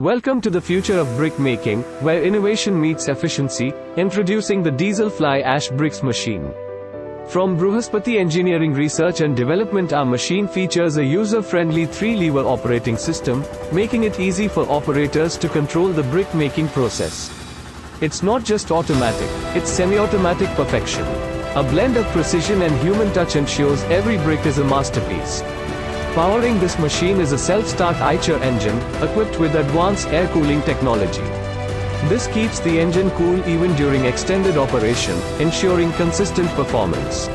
Welcome to the future of brick making, where innovation meets efficiency, introducing the Diesel Fly Ash Bricks machine. From Bruhaspati Engineering Research and Development, our machine features a user-friendly 3-lever operating system, making it easy for operators to control the brick making process. It's not just automatic, it's semi-automatic perfection. A blend of precision and human touch ensures every brick is a masterpiece. Powering this machine is a self-start Eicher engine, equipped with advanced air cooling technology. This keeps the engine cool even during extended operation, ensuring consistent performance.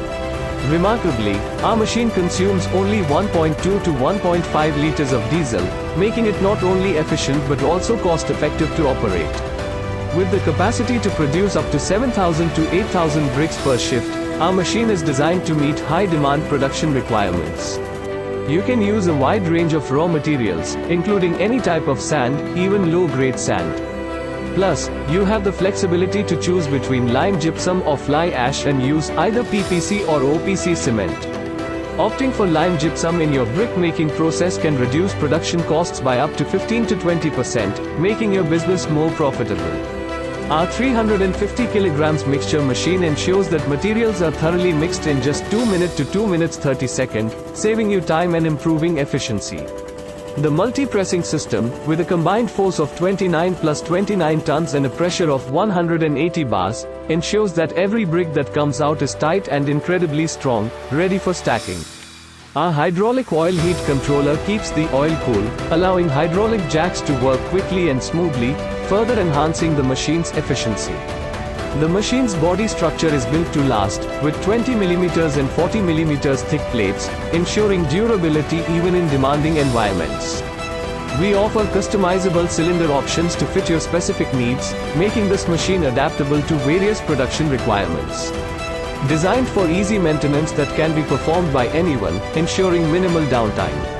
Remarkably, our machine consumes only 1.2 to 1.5 liters of diesel, making it not only efficient but also cost-effective to operate. With the capacity to produce up to 7,000 to 8,000 bricks per shift, our machine is designed to meet high-demand production requirements. You can use a wide range of raw materials, including any type of sand, even low-grade sand. Plus, you have the flexibility to choose between lime gypsum or fly ash and use either PPC or OPC cement. Opting for lime gypsum in your brick-making process can reduce production costs by up to 15 to 20%, making your business more profitable. Our 350 kg mixture machine ensures that materials are thoroughly mixed in just 2 minutes to 2 minutes 30 seconds, saving you time and improving efficiency. The multi-pressing system, with a combined force of 29 plus 29 tons and a pressure of 180 bars, ensures that every brick that comes out is tight and incredibly strong, ready for stacking. Our hydraulic oil heat controller keeps the oil cool, allowing hydraulic jacks to work quickly and smoothly, further enhancing the machine's efficiency. The machine's body structure is built to last, with 20 mm and 40 mm thick plates, ensuring durability even in demanding environments. We offer customizable cylinder options to fit your specific needs, making this machine adaptable to various production requirements. Designed for easy maintenance that can be performed by anyone, ensuring minimal downtime.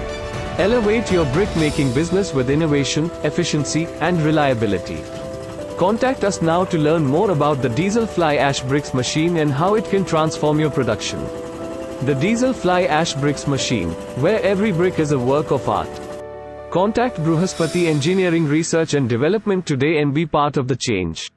Elevate your brick-making business with innovation, efficiency, and reliability. Contact us now to learn more about the Diesel Fly Ash Bricks machine and how it can transform your production. The Diesel Fly Ash Bricks machine, where every brick is a work of art. Contact Bruhaspati Engineering Research and Development today and be part of the change.